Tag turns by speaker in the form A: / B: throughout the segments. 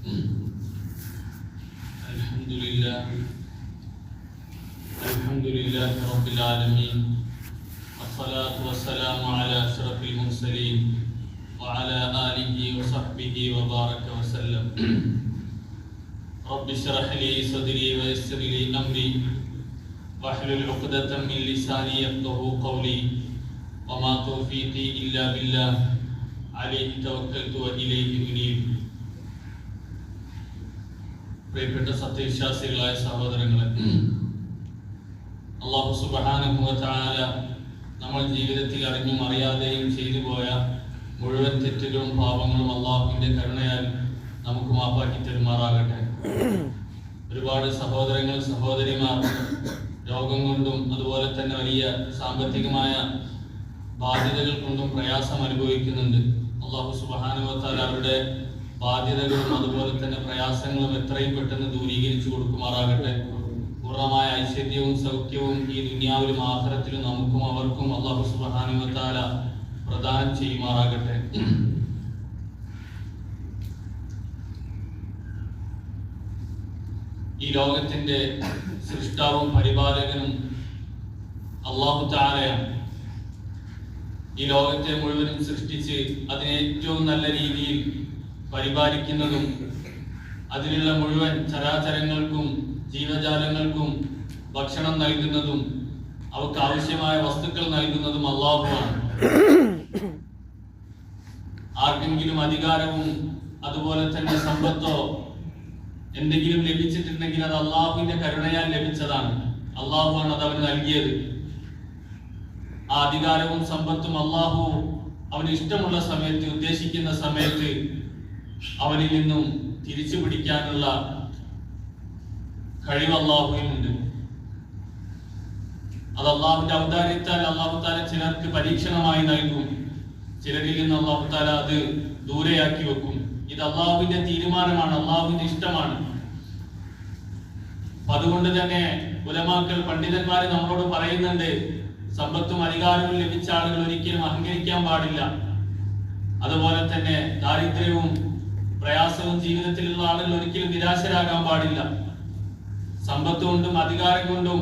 A: Alhamdulillah Rabbil Alameen. Wassalatu wassalamu ala ashrafil mursalin wa ala alihi wa sahbihi wa baraka wa sallam. Rabbi shrah li sadri wa yassir li amri wahlul 'uqdatam min lisani yafqahu qawli wa ma tawfiqi illa billah alayhi tawakkaltu wa ilayhi unib. പ്രിയപ്പെട്ട സത്യവിശ്വാസികളായ സഹോദരങ്ങളെ, അല്ലാഹു സുബ്ഹാനഹു വ തആല നമ്മൾ ജീവിതത്തിൽ അറിഞ്ഞും അറിയാതെയും ചെയ്തു പോയ മുഴുവൻ തെറ്റുകളും പാപങ്ങളും അല്ലാഹുവിന്റെ കരുണയാൽ നമുക്ക് മാപ്പാക്കി തരുമാറാകട്ടെ. ഒരുപാട് സഹോദരങ്ങൾ സഹോദരിമാർ രോഗം കൊണ്ടും അതുപോലെ തന്നെ വലിയ സാമ്പത്തികമായ ബാധ്യതകൾ കൊണ്ടും പ്രയാസം അനുഭവിക്കുന്നുണ്ട്. അല്ലാഹു സുബ്ഹാനഹു വ തആല അവരുടെ ബാധ്യതകളും അതുപോലെ തന്നെ പ്രയാസങ്ങളും എത്രയും പെട്ടെന്ന് ദൂരീകരിച്ചു കൊടുക്കുമാറാകട്ടെ. പൂർണ്ണമായ ഐശ്വര്യവും സൗഖ്യവും ഈ ദുനിയാവിലും ആഖിറത്തിലും നമുക്കും അവർക്കും അല്ലാഹു സുബ്ഹാനഹു വ തആല പ്രദാനം ചെയ്യുമാറാകട്ടെ. ഈ ലോകത്തിന്റെ സൃഷ്ടാവും പരിപാലകനും അല്ലാഹു തആലയാണ്. ഈ ലോകത്തെ മുഴുവനും സൃഷ്ടിച്ച് അതിനെ ഏറ്റവും നല്ല രീതിയിൽ പരിപാലിക്കുന്നതും അതിലുള്ള മുഴുവൻ ചരാചരങ്ങൾക്കും ജീവജാലങ്ങൾക്കും ഭക്ഷണം നൽകുന്നതും അവർക്ക് ആവശ്യമായ വസ്തുക്കൾ നൽകുന്നതും അല്ലാഹുവാണ്. ആർക്കെങ്കിലും അധികാരവും അതുപോലെ തന്നെ സമ്പത്തോ എന്തെങ്കിലും ലഭിച്ചിട്ടുണ്ടെങ്കിൽ അത് അല്ലാഹുവിന്റെ കരുണയാൽ ലഭിച്ചതാണ്. അല്ലാഹുവാണ് അത് അവന് നൽകിയത്. ആ അധികാരവും സമ്പത്തും അല്ലാഹു അവന് ഇഷ്ടമുള്ള സമയത്ത് ഉദ്ദേശിക്കുന്ന സമയത്ത് അവനിൽ നിന്നും തിരിച്ചു പിടിക്കാനുള്ള കഴിവ് അല്ലാഹുവിനുണ്ട്. അത് അല്ലാഹുവിന്റെ ഔദാര്യത്താൽ അല്ലാഹു തആല ചിലർക്ക് പരീക്ഷണമായി നൽകും, ചിലരിൽ നിന്ന് അല്ലാഹു തആല അത് ദൂരെയാക്കി വെക്കും. ഇത് അല്ലാഹുവിന്റെ തീരുമാനമാണ്, അല്ലാഹുവിന്റെ ഇഷ്ടമാണ്. അതുകൊണ്ട് തന്നെ ഉലമാക്കൾ പണ്ഡിതന്മാർ നമ്മളോട് പറയുന്നുണ്ട്, സമ്പത്തും അധികാരവും ലഭിച്ച ആളുകൾ ഒരിക്കലും അഹങ്കരിക്കാൻ പാടില്ല. അതുപോലെ തന്നെ ദാരിദ്ര്യവും പ്രയാസവും ജീവിതത്തിലുള്ള ആളുകൾ ഒരിക്കലും നിരാശരാകാൻ പാടില്ല. സമ്പത്ത് കൊണ്ടും അധികാരം കൊണ്ടും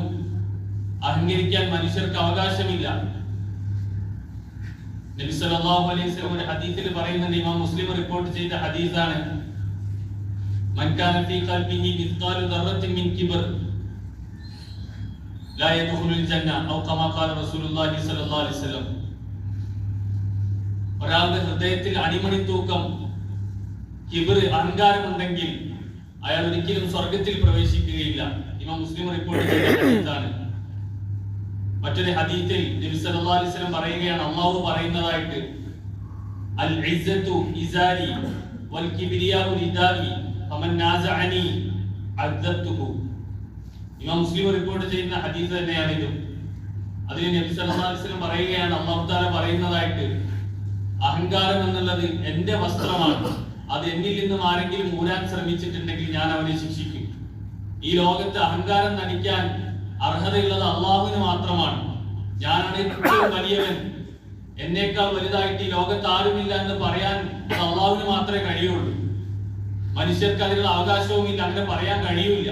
A: അഹങ്കരിക്കാൻ മനുഷ്യർക്ക് അവകാശമില്ല. നബി സല്ലല്ലാഹു അലൈഹി വസല്ലം ഒരു ഹദീസിൽ പറയുന്നുണ്ട്, ഇമാം മുസ്ലിം റിപ്പോർട്ട് ചെയ്ത ഹദീസാണ്, മൻ കാന ഫീ ഖൽബിഹി മിസ്ഖാലു ദർറത്തിൻ മിൻ കിബ്ർ ലാ യദ്ഖുലുൽ ജന്ന ഔ കമാ ഖാല റസൂലുള്ളാഹി സ്വല്ലല്ലാഹു അലൈഹി വസല്ലം. ഒരാളുടെ ഹൃദയത്തിൽ അടിമണി തൂക്കം കിബ്ർ അഹങ്കാരമുണ്ടെങ്കിൽ അയാൾ ഒരിക്കലും സ്വർഗത്തിൽ പ്രവേശിക്കുകയില്ല. ഇമാം മുസ്ലിം റിപ്പോർട്ട് ചെയ്ത ഹദീസാണ്. മറ്റൊരു ഹദീസിൽ നബി സല്ലല്ലാഹു അലൈഹി വസല്ലം പറയുകയാണ്, അല്ലാഹു പറയുന്നതായിട്ട്, അൽ ഇസ്സത്തു ഇസാരി വൽ കിബ്രിയാഉ ലിദാരി ഫമൻ നാസഅനി അദ്ദത്തുഹു. ഇമാം മുസ്ലിം റിപ്പോർട്ട് ചെയ്യുന്ന ഹദീസ് തന്നെയാണ് ഇത്. അതിൽ നബി സല്ലല്ലാഹു അലൈഹി വസല്ലം പറയുകയാണ്, അല്ലാഹു തആല പറയുന്നതായിട്ട്, അഹങ്കാരം എന്നുള്ളത് എന്റെ വസ്ത്രമാണ്, അത് എന്നിൽ നിന്നും ആരെങ്കിലും ഊരാൻ ശ്രമിച്ചിട്ടുണ്ടെങ്കിൽ ഞാൻ അവനെ ശിക്ഷിക്കും. ഈ ലോകത്ത് അഹങ്കാരം നടിക്കാൻ അർഹതയുള്ളത് അല്ലാഹുവിന് മാത്രമാണ്. ഞാനാണ് ഏറ്റവും വലിയവൻ, എന്നേക്കാൾ വലുതായിട്ട് ഈ ലോകത്ത് ആരുമില്ല എന്ന് പറയാൻ അല്ലാഹുവിന് മാത്രമേ കഴിയുള്ളൂ. മനുഷ്യർക്ക് അതിനുള്ള അവകാശവും ഇല്ല, അങ്ങനെ പറയാൻ കഴിയൂല.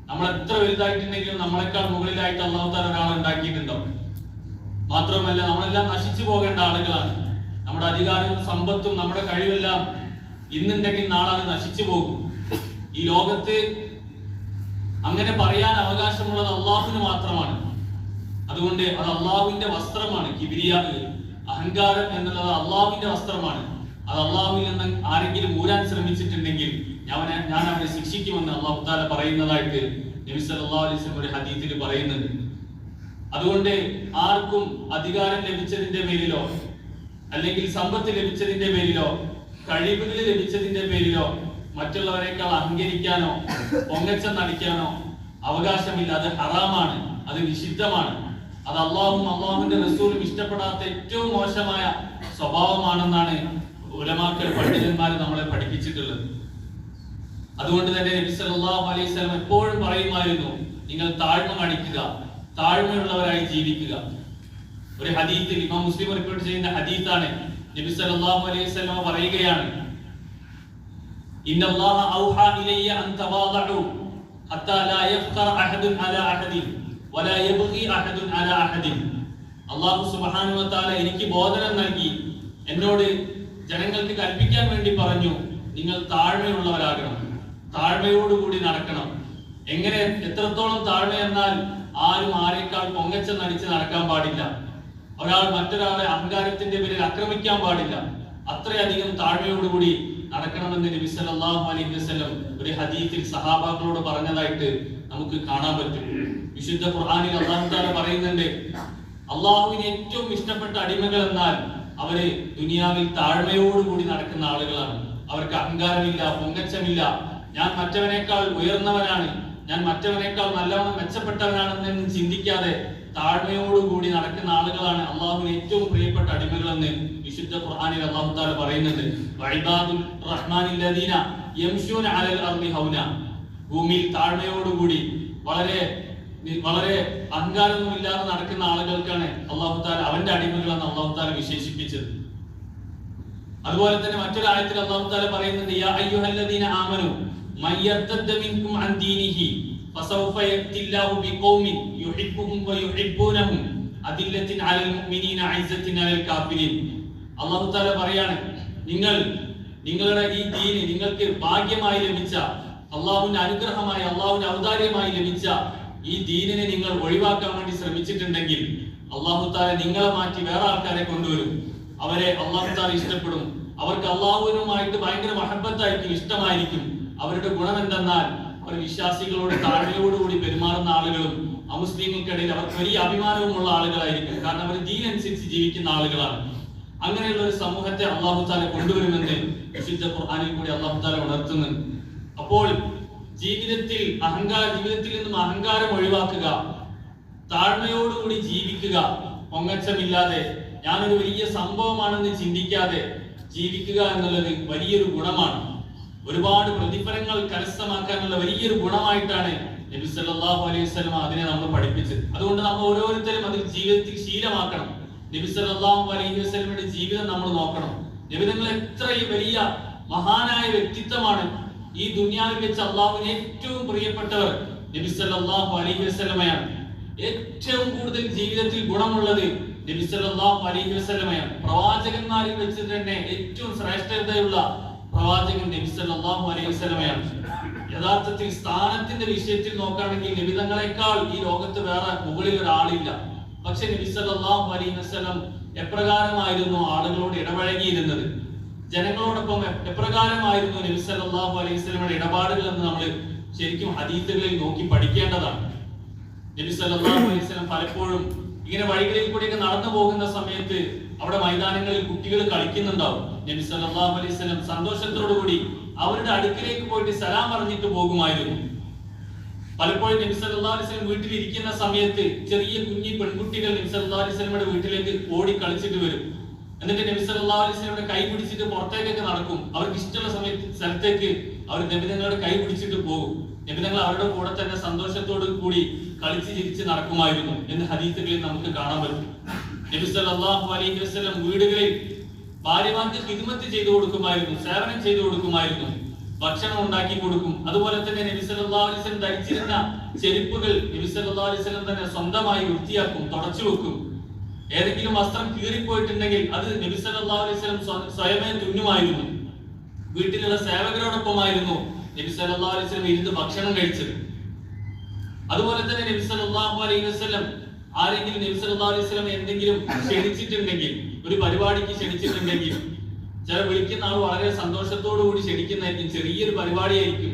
A: നമ്മൾ എത്ര വലുതായിട്ടുണ്ടെങ്കിലും നമ്മളെക്കാൾ മുകളിലായിട്ട് അല്ലാഹു തആല ഒരാളെ ഉണ്ടാക്കിയിട്ടുണ്ടോ? മാത്രമല്ല, നമ്മളെല്ലാം നശിച്ചു പോകേണ്ട ആളുകളാണ്. നമ്മുടെ അധികാരവും സമ്പത്തും നമ്മുടെ കഴിവെല്ലാം ഇന്നുണ്ടെങ്കിൽ നാളെ അത് നശിച്ചു പോകും. ഈ ലോകത്ത് അങ്ങനെ പറയാൻ അവകാശമുള്ളത് അല്ലാഹുവിന് മാത്രമാണ്. അതുകൊണ്ട് അത് അല്ലാഹുവിന്റെ വസ്ത്രമാണ്. കിബ്രിയാ, അഹങ്കാരം എന്നുള്ളത് അല്ലാഹുവിന്റെ വസ്ത്രമാണ്. അത് അല്ലാഹുവിൽ നിന്ന് ആരെങ്കിലും ഊരാൻ ശ്രമിച്ചിട്ടുണ്ടെങ്കിൽ ഞാൻ അവനെ ശിക്ഷിക്കുമെന്ന് അല്ലാഹു തആല പറയുന്നതായിട്ട് നബി സല്ലല്ലാഹു അലൈഹി വസല്ലം ഒരു ഹദീസിൽ പറയുന്നുണ്ട്. അതുകൊണ്ട് ആർക്കും അധികാരം ലഭിച്ചതിന്റെ പേരിലോ അല്ലെങ്കിൽ സമ്പത്ത് ലഭിച്ചതിന്റെ പേരിലോ കഴിവുകൾ ലഭിച്ചതിന്റെ പേരിലോ മറ്റുള്ളവരെക്കാൾ അഹങ്കരിക്കാനോ പൊങ്ങച്ചം നടിക്കാനോ അവകാശമില്ല. അത് ഹറാമാണ്, അത് നിഷിദ്ധമാണ്. അത് അല്ലാഹുവും അല്ലാഹുവിന്റെ റസൂലും ഇഷ്ടപ്പെടാത്ത ഏറ്റവും മോശമായ സ്വഭാവമാണെന്നാണ് ഉലമാക്കൾ പണ്ഡിതന്മാർ നമ്മളെ പഠിപ്പിച്ചിട്ടുള്ളത്. അതുകൊണ്ട് തന്നെ നബി സല്ലല്ലാഹു അലൈഹി വസല്ലം എപ്പോഴും പറയുമായിരുന്നു, നിങ്ങൾ താഴ്മ കാണിക്കുക, താഴ്മയുള്ളവരായി ജീവിക്കുക. ഒരു ഹദീസിൽ ഇമാം മുസ്ലിം റിപ്പോർട്ട് ചെയ്യുന്ന ഹദീസാണ്. നബി സല്ലല്ലാഹു അലൈഹി വസല്ലം പറയുകയാണ്, ഇന്നല്ലാഹ ഔഹാ ഇലയ്യ അൻ തവാദഉ ഹത്താ ലാ യഫ്ഖറ അഹദുൻ അലാ അഹദിൻ വലാ യബ്ഗി അഹദുൻ അലാ അഹദിൻ. അല്ലാഹു സുബ്ഹാനഹു വ തആല എനിക്ക് ബോധനം നൽകി എന്നോട് ജനങ്ങൾക്ക് കൽപ്പിക്കാൻ വേണ്ടി പറഞ്ഞു, നിങ്ങൾ താഴ്മയുള്ളവരാകണം, താഴ്മയോടുകൂടി നടക്കണം. എങ്ങനെ, എത്രത്തോളം താഴ്മ എന്നാൽ ആരും ആരെക്കാൾ പൊങ്ങച്ചം നടിച്ച് നടക്കാൻ പാടില്ല, ഒരാൾ മറ്റൊരാളെ അഹങ്കാരത്തിന്റെ പേരിൽ ആക്രമിക്കാൻ പാടില്ല, അത്രയധികം താഴ്മയോടുകൂടി നടക്കണമെന്ന് നബി സല്ലല്ലാഹു അലൈഹി വസല്ലം ഒരു ഹദീസിൽ സഹാബാക്കളോട് പറഞ്ഞതായിട്ട് നമുക്ക് കാണാൻ പറ്റും. വിശുദ്ധ ഖുർആനിൽ അല്ലാഹു തആല പറയുന്നുണ്ട്, അല്ലാഹുവിന് ഏറ്റവും ഇഷ്ടപ്പെട്ട അടിമകൾ എന്നാൽ അവര് ദുനിയാവിൽ താഴ്മയോടുകൂടി നടക്കുന്ന ആളുകളാണ്. അവർക്ക് അഹങ്കാരമില്ല, പൊങ്ങച്ചമില്ല, ഞാൻ മറ്റവനേക്കാൾ ഉയർന്നവനാണ്, ഞാൻ മറ്റവനേക്കാൾ നല്ലവണ്ണം മെച്ചപ്പെട്ടവനാണെന്ന് ചിന്തിക്കാതെ താഴ്മയോടുകൂടി നടക്കുന്ന ആളുകളാണ് അള്ളാഹുവിന് ഏറ്റവും പ്രിയപ്പെട്ട അടിമകളെന്ന് വിശുദ്ധ ഖുർആനിൽ അല്ലാഹു തആല പറയുന്നുണ്ട്. വഇബാദുർ റഹ്മാനിൽ ലദീന യംശൂന അലൽ അർളി ഹൗന. ഭൂമിയിൽ താഴ്മയോടുകൂടി വളരെ വളരെ അഹങ്കാരമൊന്നുമില്ലാതെ നടക്കുന്ന ആളുകൾക്കാണ് അല്ലാഹു തആല അവന്റെ അടിമകളെന്ന് അല്ലാഹു തആല വിശേഷിപ്പിച്ചത്. അതുപോലെ തന്നെ മറ്റൊരു ആയത്തിൽ അല്ലാഹു തആല പറയുന്നുണ്ട്, യാ അയ്യുഹല്ലദീന ആമനു മൻ യർതദ്ദ മിൻകും അൻ ദീനിഹി ഫസൗഫ യഅതില്ലാഹു ബിഖൗമിൻ യുഹിബ്ബുഹും വയുഹിബ്ബൂനഹും അദില്ലത്തിൻ അലൽ മുഅ്മിനീന ഇസ്സത്തിൻ അലൽ കാഫിരീൻ. അല്ലാഹു തആല പറയാണ്, നിങ്ങളുടെ ഈ ദീൻ നിങ്ങൾക്ക് ഭാഗ്യമായി ലഭിച്ച, അല്ലാഹുവിന്റെ അനുഗ്രഹമായി, അല്ലാഹുവിന്റെ ഔദാര്യമായി ലഭിച്ച ഈ ദീനിനെ നിങ്ങൾ ഒഴിവാക്കാൻ വേണ്ടി ശ്രമിച്ചിട്ടുണ്ടെങ്കിൽ അല്ലാഹു തആല നിങ്ങളെ മാറ്റി വേറെ ആൾക്കാരെ കൊണ്ടുവരും. അവരെ അല്ലാഹു തആല ഇഷ്ടപ്പെടും. അവർക്ക് അല്ലാഹുവിനുമായിട്ട് ഭയങ്കര മഹബത്തായിരിക്കും, ഇഷ്ടമായിരിക്കും. അവരുടെ ഗുണം എന്തെന്നാൽ അവർ വിശ്വാസികളോട് താഴ്മയോടുകൂടി പെരുമാറുന്ന ആളുകളും അമുസ്ലിങ്ങൾക്കിടയിൽ അവർക്ക് വലിയ അഭിമാനവുമുള്ള ആളുകളായിരിക്കും. കാരണം അവർ ദീൻ അനുസരിച്ച് ജീവിക്കുന്ന ആളുകളാണ്. അങ്ങനെയുള്ള ഒരു സമൂഹത്തെ അല്ലാഹു തആല കൊണ്ടുവരുമെന്ന് വിശുദ്ധ ഖുർആനിൽ കൂടി അല്ലാഹു തആല ഉണർത്തുന്നുണ്ട്. അപ്പോൾ ജീവിതത്തിൽ നിന്നും അഹങ്കാരം ഒഴിവാക്കുക, താഴ്മയോടുകൂടി ജീവിക്കുക, പൊങ്ങച്ചമില്ലാതെ ഞാനൊരു വലിയ സംഭവമാണെന്ന് ചിന്തിക്കാതെ ജീവിക്കുക എന്നുള്ളത് വലിയൊരു ഗുണമാണ്. ഒരുപാട് പ്രതിഫലങ്ങൾ കരസ്ഥമാക്കാനുള്ള വലിയൊരു ഗുണമായിട്ടാണ് നബി സല്ലല്ലാഹു അലൈഹി വസല്ലം അതിനെ നമ്മൾ പഠിപ്പിച്ചത്. അതുകൊണ്ട് നമ്മൾ ഓരോരുത്തരും അതിൽ ജീവിതത്തിൽ ശീലമാക്കണം. നബി സല്ലല്ലാഹു അലൈഹി വസല്ലമയുടെ ജീവിതം നമ്മൾ നോക്കണം. നബി തങ്ങൾ എത്ര വലിയ മഹാനായ വ്യക്തിത്വമാണ്. ഈ ദുനിയാവിൽ വെച്ച് അള്ളാഹുവിന് ഏറ്റവും പ്രിയപ്പെട്ടവർ നബി സല്ലല്ലാഹു അലൈഹി വസല്ലമയാണ്. ഏറ്റവും കൂടുതൽ ജീവിതത്തിൽ ഗുണമുള്ളത് നബി സല്ലല്ലാഹു അലൈഹി വസല്ലമയാണ്. പ്രവാചകന്മാരിൽ വെച്ച് തന്നെ ഏറ്റവും ശ്രേഷ്ഠതയുള്ള പ്രവാചകൻ നബി സല്ലല്ലാഹു അലൈഹി വസല്ലമയാണ്. യഥാർത്ഥത്തിൽ സ്ഥാനത്തിന്റെ വിഷയത്തിൽ നോക്കുകയാണെങ്കിൽ നബി തങ്ങളെക്കാൾ ഈ ലോകത്ത് വേറെ മുകളിൽ ഒരാളില്ല. പക്ഷെ നബി സല്ലല്ലാഹു അലൈഹി വസല്ലം എപ്രകാരമായിരുന്നു ആളുകളോട് ഇടപഴകിയിരുന്നത്, ജനങ്ങളോടൊപ്പം എപ്രകാരമായിരുന്നു നബി സല്ലല്ലാഹു അലൈഹി വസല്ലമയുടെ ഇടപാടുകൾ എന്ന് നമ്മൾ ശരിക്കും ഹദീസുകളിൽ നോക്കി പഠിക്കേണ്ടതാണ്. നബി സല്ലല്ലാഹു അലൈഹി വസല്ലം പലപ്പോഴും ഇങ്ങനെ വഴികളിൽ കൂടിയൊക്കെ നടന്നു പോകുന്ന സമയത്ത് അവിടെ മൈതാനങ്ങളിൽ കുട്ടികൾ കളിക്കുന്നുണ്ടാവും. നബി സല്ലല്ലാഹു അലൈഹി വസല്ലം സന്തോഷത്തോടുകൂടി അവരുടെ അടുക്കിലേക്ക് പോയിട്ട് സലാം പറഞ്ഞിട്ട് പോകുമായിരുന്നു. പലപ്പോഴും നബി സല്ലല്ലാഹു അലൈഹി വസല്ലം വീട്ടിൽ ഇരിക്കുന്ന സമയത്ത് ചെറിയ കുഞ്ഞി പെൺകുട്ടികൾ നബി സല്ലല്ലാഹു അലൈഹി വസല്ലമയുടെ വീട്ടിലേക്ക് ഓടി കളിച്ചിട്ട് വരും. എന്നിട്ട് നബി സല്ലല്ലാഹു അലൈഹി വസല്ലമയുടെ കൈ പിടിച്ചിട്ട് പുറത്തേക്കൊക്കെ നടക്കും. അവർക്ക് ഇഷ്ടമുള്ള സ്ഥലത്തേക്ക് അവർ നബി തങ്ങളുടെ കൈ പിടിച്ചിട്ട് പോകും. നബി തങ്ങൾ അവരുടെ കൂടെ തന്നെ സന്തോഷത്തോടു കൂടി കളിച്ച് ചിരിച്ച് നടക്കുമായിരുന്നു എന്ന് ഹദീസുകളിൽ നമുക്ക് കാണാൻ പറ്റും. നബി സല്ലല്ലാഹു അലൈഹി വസല്ലം വീടുകളിൽ ഭാര്യമാർക്ക് ഖിദ്മത്ത് ചെയ്തു കൊടുക്കുമായിരുന്നു, സേവനം ചെയ്തു കൊടുക്കുമായിരുന്നു, ഭക്ഷണം ഉണ്ടാക്കി കൊടുക്കും. അതുപോലെ തന്നെ നബി സല്ലല്ലാഹു അലൈഹി വസല്ലം ധരിച്ചിരുന്ന ചെരുപ്പുകൾ നബി സല്ലല്ലാഹു അലൈഹി വസല്ലം തന്നെ സ്വന്തമായി വൃത്തിയാക്കും, തുടച്ചു വെക്കും. ഏതെങ്കിലും വസ്ത്രം കീറിപ്പോയിട്ടുണ്ടെങ്കിൽ അത് നബി സല്ലല്ലാഹു അലൈഹി വസല്ലം സ്വയമേ തുന്നുമായിരുന്നു. വീട്ടിലുള്ള സേവകരോടൊപ്പമായിരുന്നു നബി സല്ലല്ലാഹു അലൈഹി വസല്ലം ഇരുന്ന് ഭക്ഷണം കഴിച്ചത്. അതുപോലെ തന്നെ നബി സല്ലല്ലാഹു അലൈഹി വസല്ലം ആരെങ്കിലും നബി സല്ലല്ലാഹു അലൈഹി വസല്ലം എന്തെങ്കിലും ക്ഷണിച്ചിട്ടുണ്ടെങ്കിൽ, ഒരു പരിപാടിക്ക് ക്ഷണിച്ചിട്ടുണ്ടെങ്കിൽ, ചില വിളിക്കുന്ന ആൾ വളരെ സന്തോഷത്തോടു കൂടി ക്ഷണിക്കുന്നതായിരിക്കും, ചെറിയൊരു പരിപാടിയായിരിക്കും.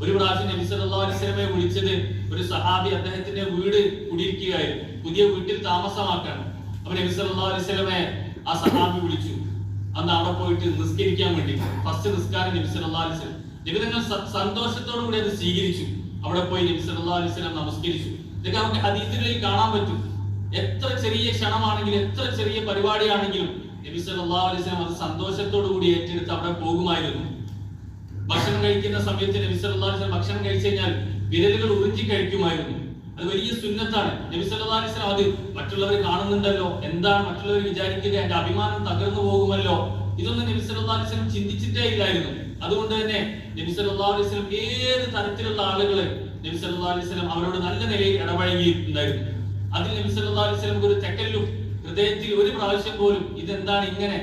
A: ഒരു പ്രാവശ്യം നബി സല്ലല്ലാഹു അലൈഹി വസല്ലമയെ വിളിച്ചത് ഒരു സഹാബി അദ്ദേഹത്തിന്റെ വീട് കുടിയിരിക്കുകയായിരുന്നു, പുതിയ വീട്ടിൽ താമസമാക്കാണ്. അപ്പൊ നബി സല്ലല്ലാഹു അലൈഹി വസല്ലമയെ ആ സഹാബി വിളിച്ചു. അന്ന് അവിടെ പോയിട്ട് നിസ്കരിക്കാൻ വേണ്ടി ഫസ്റ്റ് നിസ്കാരം നബി സല്ലല്ലാഹു അലൈഹി വസല്ലം നബി തങ്ങൾ സന്തോഷത്തോടു കൂടി അത് സ്വീകരിച്ചു. അവിടെ പോയി നബി സല്ലല്ലാഹു അലൈഹി വസല്ലം നമസ്കരിച്ചു. ഇതൊക്കെ നമുക്ക് ഹദീസുകളിൽ കാണാൻ പറ്റും. എത്ര ചെറിയ ക്ഷണമാണെങ്കിലും എത്ര ചെറിയ പരിപാടിയാണെങ്കിലും നബി സല്ലല്ലാഹു അലൈഹി വസല്ലം അത് സന്തോഷത്തോടു കൂടി ഏറ്റെടുത്ത് അവിടെ പോകുമായിരുന്നു. ഭക്ഷണം കഴിക്കുന്ന സമയത്ത് നബി സല്ലല്ലാഹു അലൈഹി വസല്ലം ഭക്ഷണം കഴിച്ചു കഴിഞ്ഞാൽ വിരലുകൾ ഉറിഞ്ചി കഴിക്കുമായിരുന്നു. അത് വലിയ സുന്നത്താണ്. നബി സല്ലല്ലാഹു അലൈഹി വസല്ലം അത് മറ്റുള്ളവർ കാണുന്നുണ്ടല്ലോ, എന്താണ് മറ്റുള്ളവർ വിചാരിക്കുക, എന്റെ അഭിമാനം തകർന്നു പോകുമല്ലോ ഇതൊന്നും നബി സല്ലല്ലാഹു അലൈഹി വസല്ലം ചിന്തിച്ചിട്ടേ ഇല്ലായിരുന്നു. അതുകൊണ്ട് തന്നെ നബി സല്ലല്ലാഹു അലൈഹി വസല്ലം ഏത് തരത്തിലുള്ള ആളുകളെ നബി സല്ലല്ലാഹു അലൈഹി വസല്ലം അവരോട് നല്ല നിലയിൽ ഇടപഴകിയിട്ടുണ്ടായിരുന്നു. അതിൽ നബി സല്ലല്ലാഹു അലൈഹി വസല്ലം ഒരു തെക്കല്ലു ഹൃദയത്തിൽ ഒരു പ്രാവശ്യം പോലും ഇതെന്താണ് ഇങ്ങനെ,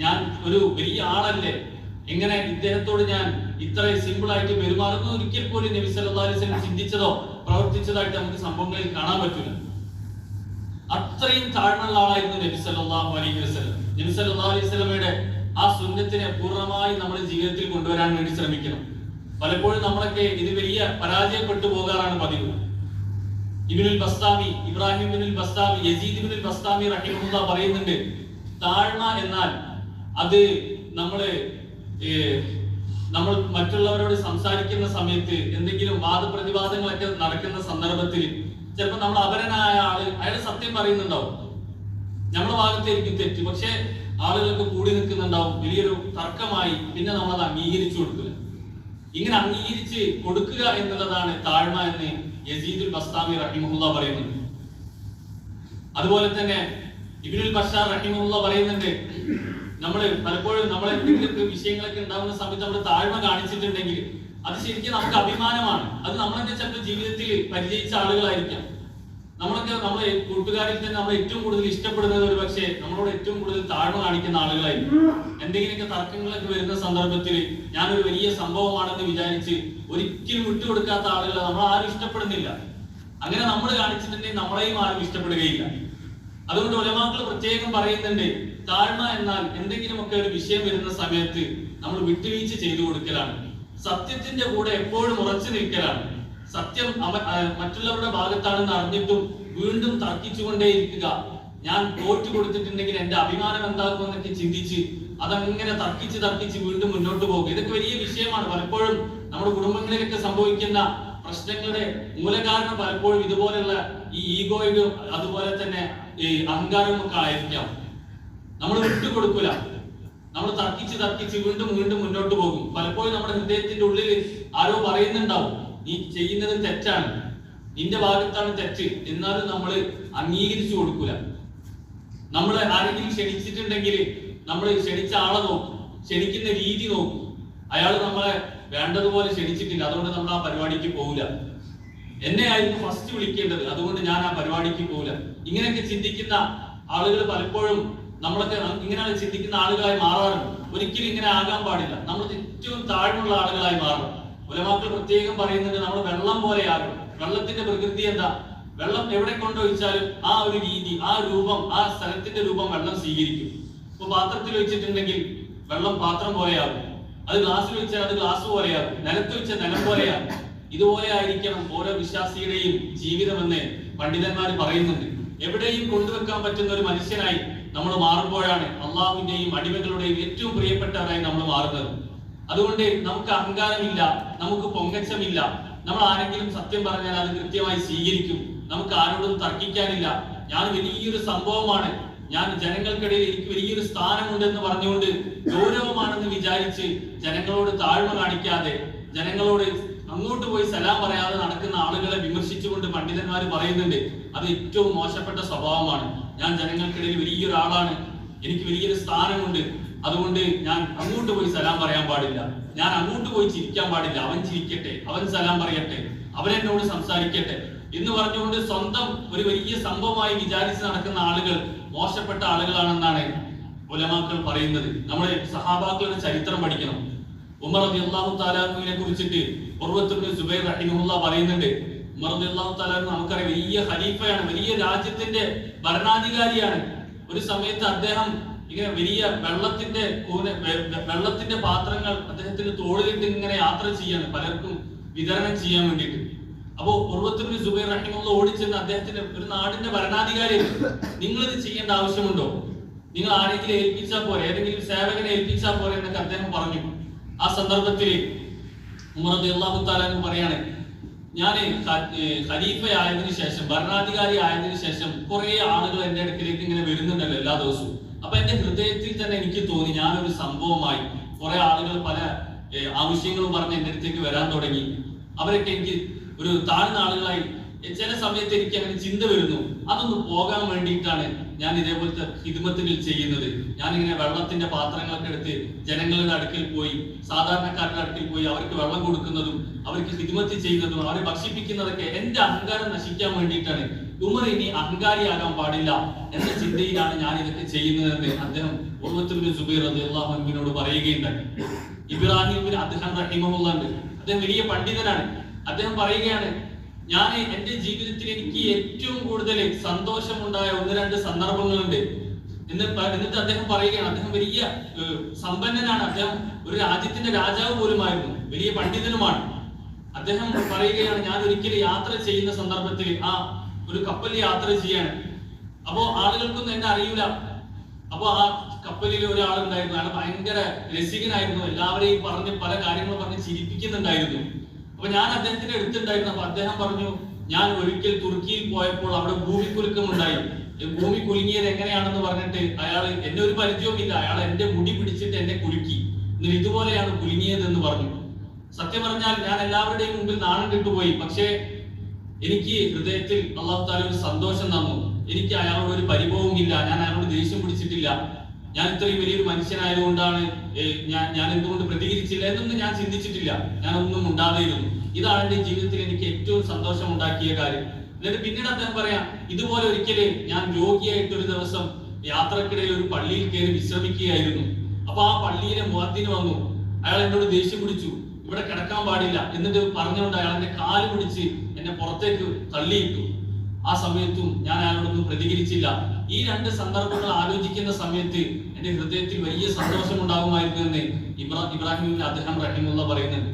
A: ഞാൻ ഒരു വലിയ ആളല്ലേ, എങ്ങനെ ഇദ്ദേഹത്തോട് ഞാൻ ഇത്ര സിമ്പിൾ ആയിട്ട് പെരുമാറുന്നു ഒരിക്കൽ പോലും നബി സല്ലല്ലാഹു അലൈഹി വസല്ലം ചിന്തിച്ചതോ പ്രവർത്തിച്ചതായിട്ട് നമുക്ക് സംഭവങ്ങളിൽ കാണാൻ പറ്റില്ല. അത്രയും താഴ്മയുള്ള ആളായിരുന്നു നബി സല്ലല്ലാഹു അലൈഹി വസല്ലം. നബി സല്ലല്ലാഹു അലൈഹി വസല്ലമയുടെ ആ സുന്നത്തിനെ പൂർണ്ണമായി നമ്മുടെ ജീവിതത്തിൽ കൊണ്ടുവരാൻ വേണ്ടി ശ്രമിക്കണം. പലപ്പോഴും നമ്മളൊക്കെ ഇത് വലിയ പരാജയപ്പെട്ടു പോകാറാണ് പതിവ്. ഇബ്നുൽ ബസ്താമി, ഇബ്രാഹിം ഇബ്നുൽ ബസ്താമി, യസീദ് ഇബ്നുൽ ബസ്താമി റഹിമഹുല്ലാഹ് പറയുന്നുണ്ട്, താഴ്മ എന്നാൽ അത് നമ്മൾ മറ്റുള്ളവരോട് സംസാരിക്കുന്ന സമയത്ത് എന്തെങ്കിലും വാദപ്രതിവാദങ്ങളൊക്കെ നടക്കുന്ന സന്ദർഭത്തിൽ ചിലപ്പോൾ നമ്മൾ അപരനായ അയാൾ സത്യം പറയുന്നുണ്ടാവും, നമ്മുടെ ഭാഗത്തായിരിക്കും തെറ്റ്, പക്ഷെ ആളുകളൊക്കെ കൂടി നിൽക്കുന്നുണ്ടാവും, വലിയൊരു തർക്കമായി, പിന്നെ നമ്മളത് അംഗീകരിച്ചു കൊടുക്കുക. ഇങ്ങനെ അംഗീകരിച്ച് കൊടുക്കുക എന്നുള്ളതാണ് താഴ്മ എന്ന് യസീദുൽ ബസ്താമി റഹിമഹുല്ലാഹ് പറയുന്നുണ്ട്. അതുപോലെ തന്നെ ഇബ്നുൽ ബഷാർ റഹിമഹുല്ലാഹ് പറയുന്നുണ്ട്, നമ്മൾ പലപ്പോഴും നമ്മൾ എന്തെങ്കിലും വിഷയങ്ങളൊക്കെ ഉണ്ടാകുന്ന സമയത്ത് നമ്മൾ താഴ്മ കാണിച്ചിട്ടുണ്ടെങ്കിൽ അത് ശരിക്കും നമുക്ക് അഭിമാനമാണ്. അത് നമ്മളെന്നെ ചിലപ്പോൾ ജീവിതത്തിൽ പരിചയിച്ച ആളുകളായിരിക്കാം. നമ്മളെ കൂട്ടുകാരിൽ തന്നെ നമ്മൾ ഏറ്റവും കൂടുതൽ ഇഷ്ടപ്പെടുന്നത് ഒരു പക്ഷേ നമ്മളോട് ഏറ്റവും കൂടുതൽ താഴ്മ കാണിക്കുന്ന ആളുകളായിരിക്കും. എന്തെങ്കിലുമൊക്കെ തർക്കങ്ങളൊക്കെ വരുന്ന സന്ദർഭത്തിൽ ഞാനൊരു വലിയ സംഭവമാണെന്ന് വിചാരിച്ച് ഒരിക്കലും വിട്ടുകൊടുക്കാത്ത ആളുകളെ നമ്മൾ ആരും ഇഷ്ടപ്പെടുന്നില്ല. അങ്ങനെ നമ്മൾ കാണിച്ചിട്ടുണ്ടെങ്കിൽ നമ്മളെയും ആരും ഇഷ്ടപ്പെടുകയില്ല. അതുകൊണ്ട് ഉലമാക്കൾ പ്രത്യേകം പറയുന്നുണ്ട്, താഴ്മ എന്നാൽ എന്തെങ്കിലുമൊക്കെ ഒരു വിഷയം വരുന്ന സമയത്ത് നമ്മൾ വിട്ടുവീഴ്ച ചെയ്തു കൊടുക്കലാണ്. സത്യത്തിന്റെ കൂടെ എപ്പോഴും ഉറച്ചു നിൽക്കലാണ്. സത്യം മറ്റുള്ളവരുടെ ഭാഗത്താണെന്ന് അറിഞ്ഞിട്ടും വീണ്ടും തർക്കിച്ചുകൊണ്ടേയിരിക്കുക. ഞാൻ തോറ്റു കൊടുത്തിട്ടുണ്ടെങ്കിൽ എന്റെ അഭിമാനം എന്താകുമെന്നൊക്കെ ചിന്തിച്ച് അതങ്ങനെ തർക്കിച്ച് വീണ്ടും മുന്നോട്ട് പോകുക. ഇതൊക്കെ വലിയ വിഷയമാണ്. പലപ്പോഴും നമ്മുടെ കുടുംബങ്ങളിലൊക്കെ സംഭവിക്കുന്ന പ്രശ്നങ്ങളുടെ മൂലകാരണം പലപ്പോഴും ഇതുപോലുള്ള ഈ ഈഗോയും അതുപോലെ തന്നെ ഈ അഹങ്കാരവും ഒക്കെ ആയിരിക്കാം. നമ്മൾ വിട്ടുകൊടുക്കൂല, നമ്മൾ തർക്കിച്ച് വീണ്ടും മുന്നോട്ട് പോകും. പലപ്പോഴും നമ്മുടെ ഹൃദയത്തിന്റെ ഉള്ളിൽ ആരോ പറയുന്നുണ്ടാവും, നീ ചെയ്യുന്നത് തെറ്റാണ്, നിന്റെ ഭാഗത്താണ് തെറ്റ്, എന്നാലും നമ്മൾ അംഗീകരിച്ചു കൊടുക്കൂല. നമ്മൾ ആരെങ്കിലും ക്ഷണിച്ചിട്ടുണ്ടെങ്കിൽ നമ്മൾ ക്ഷണിച്ച ആളെ നോക്കും, ക്ഷണിക്കുന്ന രീതി നോക്കും. അയാൾ നമ്മളെ വേണ്ടതുപോലെ ക്ഷണിച്ചിട്ടില്ല, അതുകൊണ്ട് നമ്മൾ ആ പരിപാടിക്ക് പോകില്ല. എന്നെ ആയിരുന്നു ഫസ്റ്റ് വിളിക്കേണ്ടത്, അതുകൊണ്ട് ഞാൻ ആ പരിപാടിക്ക് പോകില്ല. ഇങ്ങനെയൊക്കെ ചിന്തിക്കുന്ന ആളുകൾ പലപ്പോഴും നമ്മളൊക്കെ ഇങ്ങനെയാണ് ചിന്തിക്കുന്ന ആളുകളായി മാറാറുണ്ട്. ഒരിക്കലും ഇങ്ങനെ ആകാൻ പാടില്ല. നമ്മൾ ഏറ്റവും താഴ്മുള്ള ആളുകളായി മാറണം. ഉലമാക്കൾ പ്രത്യേകം പറയുന്നുണ്ട്, നമ്മൾ വെള്ളം പോലെയാകും. വെള്ളത്തിന്റെ പ്രകൃതി എന്താ? വെള്ളം എവിടെ കൊണ്ടൊഴിച്ചാലും ആ ഒരു രീതി, ആ രൂപം, ആ സ്ഥലത്തിന്റെ രൂപം വെള്ളം സ്വീകരിക്കും. ഇപ്പൊ പാത്രത്തിൽ വെച്ചിട്ടുണ്ടെങ്കിൽ വെള്ളം പാത്രം പോലെയാകും, അത് ഗ്ലാസ്സിൽ വെച്ചാൽ അത് ഗ്ലാസ് പോലെയാകും, നിലത്ത് വെച്ചാൽ നിലം പോലെയാകും. ഇതുപോലെ ആയിരിക്കണം ഓരോ വിശ്വാസിയുടെയും ജീവിതമെന്ന് പണ്ഡിതന്മാർ പറയുന്നുണ്ട്. എവിടെയും കൊണ്ടുവെക്കാൻ പറ്റുന്ന ഒരു മനുഷ്യനായി നമ്മൾ മാറുമ്പോഴാണ് അള്ളാഹുവിന്റെയും അടിമകളുടെയും ഏറ്റവും പ്രിയപ്പെട്ടവരായി നമ്മൾ മാറുന്നത്. അതുകൊണ്ട് നമുക്ക് അഹങ്കാരമില്ല, നമുക്ക് പൊങ്ങച്ചമില്ല. നമ്മൾ ആരെങ്കിലും സത്യം പറഞ്ഞാൽ അത് കൃത്യമായി സ്വീകരിക്കും. നമുക്ക് ആരോടും തർക്കിക്കാനില്ല. ഞാൻ വലിയൊരു സംഭവമാണ്, ഞാൻ ജനങ്ങൾക്കിടയിൽ എനിക്ക് വലിയൊരു സ്ഥാനമുണ്ടെന്ന് പറഞ്ഞുകൊണ്ട് ഗൗരവമാണെന്ന് വിചാരിച്ച് ജനങ്ങളോട് താഴ്മ കാണിക്കാതെ, ജനങ്ങളോട് അങ്ങോട്ട് പോയി സലാം പറയാതെ നടക്കുന്ന ആളുകളെ വിമർശിച്ചുകൊണ്ട് പണ്ഡിതന്മാർ പറയുന്നുണ്ട്, അത് ഏറ്റവും മോശപ്പെട്ട സ്വഭാവമാണ്. ഞാൻ ജനങ്ങൾക്കിടയിൽ വലിയൊരാളാണ്, എനിക്ക് വലിയൊരു സ്ഥാനമുണ്ട്, അതുകൊണ്ട് ഞാൻ അങ്ങോട്ട് പോയി സലാം പറയാൻ പാടില്ല, ഞാൻ അങ്ങോട്ട് പോയി ചിരിക്കാൻ പാടില്ല. അവൻ ചിരിക്കട്ടെ, അവൻ സലാം പറയട്ടെ, അവരെന്നോട് സംസാരിക്കട്ടെ എന്ന് പറഞ്ഞുകൊണ്ട് സ്വന്തം ഒരു വലിയ സംഭവമായി വിചാരിച്ച് നടക്കുന്ന ആളുകൾ മോശപ്പെട്ട ആളുകളാണെന്നാണ് ഉലമാക്കൾ പറയുന്നത്. നമ്മുടെ സഹാബാക്കളുടെ ചരിത്രം പഠിക്കണം. ഉമർ റളിയല്ലാഹു തആല അൻഹുവിനെ കുറിച്ചിട്ട് ഉർവത്ത് ഇബ്നു സുബൈർ റഹിമഹുല്ലാഹ് പറയുന്നുണ്ട്. ഉമർ റളിയല്ലാഹു തആല അൻഹു നമുക്കറിയാം, വലിയ ഖലീഫയാണ്, വലിയ രാജ്യത്തിന്റെ ഭരണാധികാരിയാണ്. ഒരു സമയത്ത് അദ്ദേഹം ഇങ്ങനെ വലിയ വെള്ളത്തിന്റെ പാത്രങ്ങൾ അദ്ദേഹത്തിന്റെ തോളിലിട്ട് ഇങ്ങനെ യാത്ര ചെയ്യാണ്, പലർക്കും വിതരണം ചെയ്യാൻ വേണ്ടിയിട്ട്. അപ്പോ ഉർവത്ത് ഇബ്നു സുബൈർ റഹിമഹുല്ലാഹ് ഓടിച്ചെന്ന് അദ്ദേഹത്തിന്റെ ഒരു നാടിന്റെ ഭരണാധികാരിയാണ്, നിങ്ങളിത് ചെയ്യേണ്ട ആവശ്യമുണ്ടോ? നിങ്ങൾ ആരെങ്കിലും ഏൽപ്പിച്ചാൽ പോരെ, ഏതെങ്കിലും സേവകനെ ഏൽപ്പിച്ചാൽ പോരെ എന്നൊക്കെ അദ്ദേഹം പറഞ്ഞു. ആ സന്ദർഭത്തിൽ ഉമർ റളിയല്ലാഹു തആല അൻഹു പറയാണ്, ഞാൻ ഖലീഫയായതിനു ശേഷം, ഭരണാധികാരി ആയതിനു ശേഷം കുറെ ആളുകൾ എന്റെ അടുക്കിലേക്ക് ഇങ്ങനെ വരുന്നുണ്ടല്ലോ എല്ലാ ദിവസവും. അപ്പൊ എന്റെ ഹൃദയത്തിൽ തന്നെ എനിക്ക് തോന്നി, ഞാനൊരു സംഭവമായി. കുറെ ആളുകൾ പല ആവശ്യങ്ങളും പറഞ്ഞ് എന്റെ അടുത്തേക്ക് വരാൻ തുടങ്ങി. അവരൊക്കെ എനിക്ക് ഒരു താഴ്ന്ന ആളുകളായി ചില സമയത്ത് എനിക്ക് അങ്ങനെ ചിന്ത വരുന്നു, അതൊന്ന് പോകാൻ വേണ്ടിയിട്ടാണ് ഞാൻ ഇതേപോലത്തെ ഹിദ്മത്തുകൾ ചെയ്യുന്നത്. ഞാനിങ്ങനെ വെള്ളത്തിന്റെ പാത്രങ്ങളൊക്കെ എടുത്ത് ജനങ്ങളുടെ അടുക്കൽ പോയി, സാധാരണക്കാരുടെ അടുക്കൽ പോയി അവർക്ക് വെള്ളം കൊടുക്കുന്നതും അവർക്ക് ഹിദ്മത്ത് ചെയ്യുന്നതും അവരെ ഭക്ഷിപ്പിക്കുന്നതൊക്കെ എന്റെ അഹങ്കാരം നശിക്കാൻ വേണ്ടിയിട്ടാണ്. ഉമർ ഇനി അഹങ്കാരിയാകാൻ പാടില്ല എന്ന ചിന്തയിലാണ് ഞാൻ ഇതൊക്കെ ചെയ്യുന്നതെന്ന് അദ്ദേഹം ഉർവത്ത് ബിൻ സുബൈർ റളിയല്ലാഹു അൻഹുവിനോട് പറയുകയുണ്ടായി. ഇബ്രാഹിം ബിൻ അദ്ഹം റഹിമഹുല്ലാഹ് ഉണ്ട്, അദ്ദേഹം വലിയ പണ്ഡിതനാണ്. അദ്ദേഹം പറയുകയാണ്, ഞാൻ എന്റെ ജീവിതത്തിൽ എനിക്ക് ഏറ്റവും കൂടുതൽ സന്തോഷമുണ്ടായ 1-2 സന്ദർഭങ്ങളുണ്ട്. എന്നിട്ട് അദ്ദേഹം പറയുകയാണ്, അദ്ദേഹം വലിയ സമ്പന്നനാണ്, അദ്ദേഹം ഒരു രാജ്യത്തിന്റെ രാജാവ് പോലുമായിരുന്നു, വലിയ പണ്ഡിതനുമാണ്. അദ്ദേഹം പറയുകയാണ്, ഞാൻ ഒരിക്കലും യാത്ര ചെയ്യുന്ന സന്ദർഭത്തിൽ ഒരു കപ്പലിൽ യാത്ര ചെയ്യാണ്. അപ്പോ ആളുകൾക്കൊന്നും എന്നെ അറിയില്ല. അപ്പൊ ആ കപ്പലിൽ ഒരാളുണ്ടായിരുന്നു, അയാൾ ഭയങ്കര രസികനായിരുന്നു, എല്ലാവരെയും പറഞ്ഞ് പല കാര്യങ്ങളും പറഞ്ഞ് ചിരിപ്പിക്കുന്നുണ്ടായിരുന്നു. അപ്പൊ ഞാൻ അദ്ദേഹത്തിന്റെ അടുത്തുണ്ടായിരുന്നു. അപ്പൊ അദ്ദേഹം പറഞ്ഞു, ഞാൻ ഒരിക്കൽ തുർക്കിയിൽ പോയപ്പോൾ അവിടെ ഭൂമികുലുക്കം ഉണ്ടായി. ഭൂമി കുലുങ്ങിയത് എങ്ങനെയാണെന്ന് പറഞ്ഞിട്ട് അയാൾ എന്നെ ഒരു പരിചയവുമില്ല, അയാൾ എന്റെ മുടി പിടിച്ചിട്ട് എന്നെ കുലുക്കി, എന്നിട്ട് ഇതുപോലെയാണ് കുലുങ്ങിയത് എന്ന് പറഞ്ഞു. സത്യം പറഞ്ഞാൽ ഞാൻ എല്ലാവരുടെയും മുമ്പിൽ നാണം കെട്ടുപോയി. പക്ഷേ എനിക്ക് ഹൃദയത്തിൽ അല്ലാഹു തആല ഒരു സന്തോഷം തന്നു. എനിക്ക് അയാളോട് ഒരു പരിഭവവും ഇല്ല, ഞാൻ അയാളോട് ദേഷ്യം പിടിച്ചിട്ടില്ല. ഞാൻ ഇത്രയും വലിയൊരു മനുഷ്യനായതുകൊണ്ടാണ് ഞാൻ എന്തുകൊണ്ട് പ്രതികരിച്ചില്ല എന്നൊന്നും ഞാൻ ചിന്തിച്ചിട്ടില്ല. ഞാനൊന്നും ഉണ്ടാതെയിരുന്നു. ഇതാണ് എന്റെ ജീവിതത്തിൽ എനിക്ക് ഏറ്റവും സന്തോഷം ഉണ്ടാക്കിയ കാര്യം. എന്നിട്ട് പിന്നീട് അദ്ദേഹം പറയാം, ഇതുപോലെ ഒരിക്കല് ഞാൻ രോഗിയായിട്ട് ഒരു ദിവസം യാത്രക്കിടയിൽ ഒരു പള്ളിയിൽ കയറി വിശ്രമിക്കുകയായിരുന്നു. അപ്പൊ ആ പള്ളിയിലെ മുഅദ്ദിൻ വന്നു. അയാൾ എന്നോട് ദേഷ്യം പിടിച്ചു, ഇവിടെ കിടക്കാൻ പാടില്ല എന്നിട്ട് പറഞ്ഞുകൊണ്ട് അയാൾ എന്റെ കാല് പിടിച്ച് എന്നെ പുറത്തേക്ക് തള്ളിയിട്ടു. ആ സമയത്തും ഞാൻ അയാളോടൊന്നും പ്രതികരിച്ചില്ല. ഈ 2 സന്ദർഭങ്ങൾ ആലോചിക്കുന്ന സമയത്ത് എന്റെ ഹൃദയത്തിൽ വലിയ സന്തോഷം ഉണ്ടാകുമായിരുന്നു എന്ന് ഇബ്രാഹിം ഇബ്നു അദ്ഹം റഹിമഹുല്ലാഹ് പറയുന്നുണ്ട്.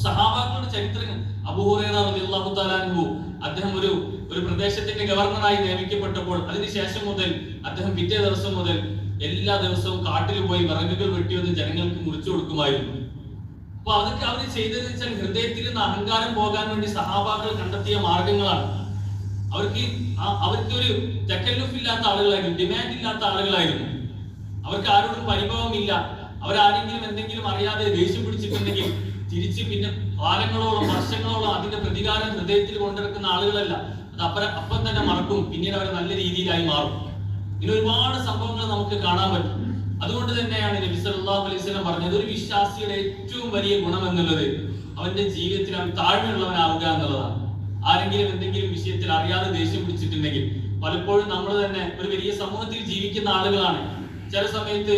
A: സഹാബാക്കളുടെ ചരിത്രം, അബൂ ഹുറൈറ റളിയല്ലാഹു തആല അൻഹു അദ്ദേഹം ഒരു പ്രദേശത്തിന്റെ ഗവർണറായി നിയമിക്കപ്പെട്ടപ്പോൾ അതിനുശേഷം മുതൽ അദ്ദേഹം പിറ്റേ ദിവസം മുതൽ എല്ലാ ദിവസവും കാട്ടിൽ പോയി വിറകുകൾ വെട്ടിയൊന്ന് ജനങ്ങൾക്ക് മുറിച്ചു കൊടുക്കുമായിരുന്നു. അപ്പൊ അതൊക്കെ അവർ ചെയ്തതെന്ന് വെച്ചാൽ ഹൃദയത്തിൽ നിന്ന് അഹങ്കാരം പോകാൻ വേണ്ടി സഹാബാക്കൾ കണ്ടെത്തിയ മാർഗങ്ങളാണ്. അവർക്ക് ഒരു തക്കല്ലുഫില്ലാത്ത ആളുകളായിരുന്നു, ഡിമാൻഡ് ഇല്ലാത്ത ആളുകളായിരുന്നു. അവർക്ക് ആരോടും പരിഭവമില്ല. അവരാരെങ്കിലും എന്തെങ്കിലും അറിയാതെ ദേഷ്യം പിടിച്ചിട്ടുണ്ടെങ്കിൽ തിരിച്ച് പിന്നെ കാലങ്ങളോളം വർഷങ്ങളോളം അതിന്റെ പ്രതികാരം ഹൃദയത്തിൽ കൊണ്ടിറക്കുന്ന ആളുകളല്ല. അത് അപ്പം തന്നെ മറക്കും, പിന്നീട് അവർ നല്ല രീതിയിലായി മാറും. ഇങ്ങനെ ഒരുപാട് സംഭവങ്ങൾ നമുക്ക് കാണാൻ പറ്റും. അതുകൊണ്ട് തന്നെയാണ് നബി സല്ലല്ലാഹു അലൈഹി വസല്ലം പറഞ്ഞത്, ഒരു വിശ്വാസിയുടെ ഏറ്റവും വലിയ ഗുണം എന്നുള്ളത് അവന്റെ ജീവിതത്തിൽ അവൻ താഴ്മയുള്ളവനാവുക എന്നുള്ളതാണ്. ആരെങ്കിലും എന്തെങ്കിലും വിഷയത്തിൽ അറിയാതെ ദേഷ്യം പിടിച്ചിട്ടുണ്ടെങ്കിൽ, പലപ്പോഴും നമ്മൾ തന്നെ ഒരു വലിയ സമൂഹത്തിൽ ജീവിക്കുന്ന ആളുകളാണ്. ചില സമയത്ത്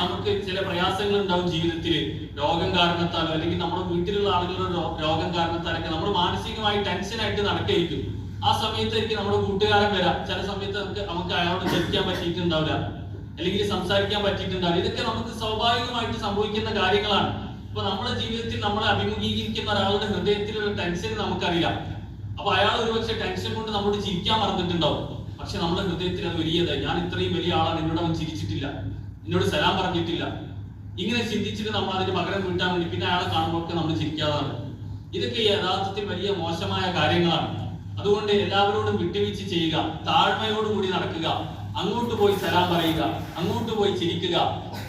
A: നമുക്ക് ചില പ്രയാസങ്ങൾ ഉണ്ടാവും ജീവിതത്തിൽ, രോഗം കാരണത്താലോ അല്ലെങ്കിൽ നമ്മുടെ വീട്ടിലുള്ള ആളുകളുടെ രോഗം കാരണത്താലൊക്കെ നമ്മൾ മാനസികമായി ടെൻഷനായിട്ട് നടക്കായിരിക്കും. ആ സമയത്തായിരിക്കും നമ്മുടെ കൂട്ടുകാരൻ വരാം. ചില സമയത്ത് നമുക്ക് അയാളോട് ചിരിക്കാൻ പറ്റിയിട്ടുണ്ടാവില്ല, അല്ലെങ്കിൽ സംസാരിക്കാൻ പറ്റിയിട്ടുണ്ടാവില്ല. ഇതൊക്കെ നമുക്ക് സ്വാഭാവികമായിട്ട് സംഭവിക്കുന്ന കാര്യങ്ങളാണ്. അപ്പൊ നമ്മുടെ ജീവിതത്തിൽ നമ്മളെ അഭിമുഖീകരിക്കുന്ന ഒരാളുടെ ഹൃദയത്തിലുള്ള ടെൻഷൻ നമുക്കറിയാം. അപ്പൊ അയാൾ ഒരുപക്ഷെ ടെൻഷൻ കൊണ്ട് നമ്മോട് ചിരിക്കാൻ മറന്നിട്ടുണ്ടാവും. പക്ഷെ നമ്മുടെ ഹൃദയത്തിൽ അത് വലിയതായി, ഞാൻ ഇത്രയും വലിയ ആളാണ്, എന്നോട് അവൻ ചിരിച്ചിട്ടില്ല, എന്നോട് സലാം പറഞ്ഞിട്ടില്ല, ഇങ്ങനെ ചിന്തിച്ചിട്ട് നമ്മൾ അതിന് പകരം വീട്ടാൻ വേണ്ടി പിന്നെ അയാളെ കാണുമ്പോൾ നമ്മൾ ചിരിക്കാതാണ്. ഇതൊക്കെ യഥാർത്ഥത്തിൽ വലിയ മോശമായ കാര്യങ്ങളാണ്. അതുകൊണ്ട് എല്ലാവരോടും വിട്ടുവീഴ്ച ചെയ്യുക, താഴ്മയോടുകൂടി നടക്കുക, അങ്ങോട്ട് പോയി സലാം പറയുക, അങ്ങോട്ട് പോയി ചിരിക്കുക,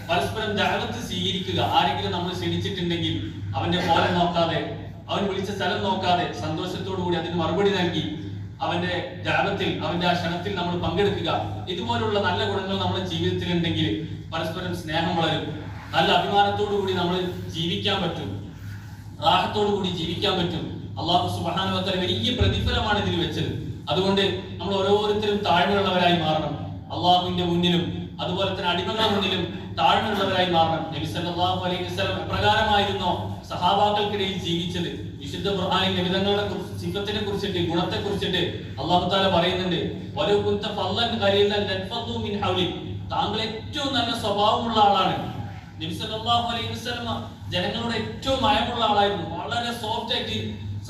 A: പരസ്പരം ദഅവത്ത് സ്വീകരിക്കുക. ആരെങ്കിലും നമ്മൾ ക്ഷണിച്ചിട്ടുണ്ടെങ്കിൽ അവന്റെ കോലം നോക്കാതെ, അവൻ വിളിച്ച സ്ഥലം നോക്കാതെ സന്തോഷത്തോടു കൂടി അതിന് മറുപടി നൽകി അവന്റെ ദഅവത്തിൽ, അവന്റെ ആ ക്ഷണത്തിൽ നമ്മൾ പങ്കെടുക്കുക. ഇതുപോലുള്ള നല്ല ഗുണങ്ങൾ നമ്മുടെ ജീവിതത്തിൽ ഉണ്ടെങ്കിൽ പരസ്പരം സ്നേഹം വളരും, നല്ല അഭിമാനത്തോടു കൂടി നമ്മൾ ജീവിക്കാൻ പറ്റും, റാഹത്തോടു കൂടി ജീവിക്കാൻ പറ്റും. അല്ലാഹു സുബ്ഹാനഹു വ തആല വലിയ പ്രതിഫലമാണ് ഇതിൽ വെച്ചത്. അതുകൊണ്ട് നമ്മൾ ഓരോരുത്തരും താഴ്മയുള്ളവരായി മാറണം. അള്ളാഹുവിന്റെ മുന്നിലും അതുപോലെ തന്നെ അടിമകളുടെ മുന്നിലും താഴ്മയുള്ളവരായി മാറണം. നബി സല്ലല്ലാഹു അലൈഹി വസല്ലം എപ്രകാരമായിരുന്നോ സഹാബാക്കൾക്കിടയിൽ ജീവിച്ചത്? വിശുദ്ധ ഖുർആനിൽ നബിതങ്ങളുടെ സിഫത്തിനെ കുറിച്ചിട്ട്, ഗുണത്തെ കുറിച്ചിട്ട് അല്ലാഹു തആല പറയുന്നുണ്ട്, വലൗ കുൻത ഫല്ലൻ ഖലീലൻ ലൻഫദു മിൻ ഹൗലിക്. താങ്കൾ ഏറ്റവും നല്ല സ്വഭാവമുള്ള ആളാണ്. നബി സല്ലല്ലാഹു അലൈഹി വസല്ലം ജനങ്ങളുടെ ഏറ്റവും മയമുള്ള ആളായിരുന്നു, വളരെ സോഫ്റ്റ് ആയിട്ട്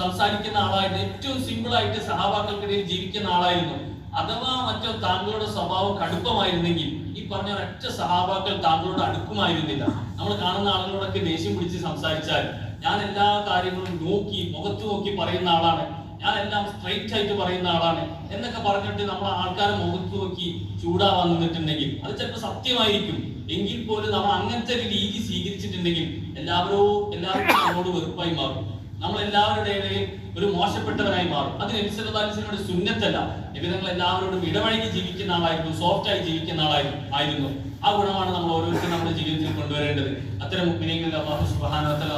A: സംസാരിക്കുന്ന ആളായിരുന്നു, ഏറ്റവും സിമ്പിൾ ആയിട്ട് സഹാബാക്കൾക്കിടയിൽ ജീവിക്കുന്ന ആളായിരുന്നു. അഥവാ മറ്റോ താങ്കളുടെ സ്വഭാവം കടുപ്പമായിരുന്നെങ്കിൽ ഈ പറഞ്ഞ ഒരൊറ്റ സഹാബാക്കൾ താങ്കളോട് അടുക്കുമായിരുന്നില്ല. നമ്മൾ കാണുന്ന ആളുകളോടൊക്കെ ദേഷ്യം പിടിച്ച് സംസാരിച്ചാൽ, ഞാൻ എല്ലാ കാര്യങ്ങളും നോക്കി മുഖത്ത് നോക്കി പറയുന്ന ആളാണ്, ഞാൻ എല്ലാം സ്ട്രെയിറ്റ് ആയിട്ട് പറയുന്ന ആളാണ് എന്നൊക്കെ പറഞ്ഞിട്ട് നമ്മൾ ആൾക്കാരെ മുഖത്ത് നോക്കി ചൂടാവാൻ നിന്നിട്ടുണ്ടെങ്കിൽ അത് ചിലപ്പോൾ സത്യമായിരിക്കും. എങ്കിൽ പോലും നമ്മൾ അങ്ങനത്തെ ഒരു രീതി സ്വീകരിച്ചിട്ടുണ്ടെങ്കിൽ എല്ലാവർക്കും നമ്മോട് വെറുപ്പായി മാറും. നമ്മൾ എല്ലാവരുടെ ഇടയിൽ ഒരു മോശപ്പെട്ടവനായി മാറും. അത് നബി സല്ലല്ലാഹു അലൈഹി വസല്ലമയുടെ സുന്നത്തല്ല. നബി തങ്ങൾ എല്ലാവരോടും ഇടപഴകി ജീവിക്കുന്ന ആളായിരുന്നു, സോഫ്റ്റ് ആയി ജീവിക്കുന്ന ആയിരുന്നു. ആ ഗുണമാണ് നമ്മൾ ഓരോരുത്തരും നമ്മുടെ ജീവിതത്തിൽ കൊണ്ടുവരേണ്ടത്. അത്തരം മുഅ്മിനീങ്ങളിൽ അല്ലാഹു സുബ്ഹാനഹു വ തആല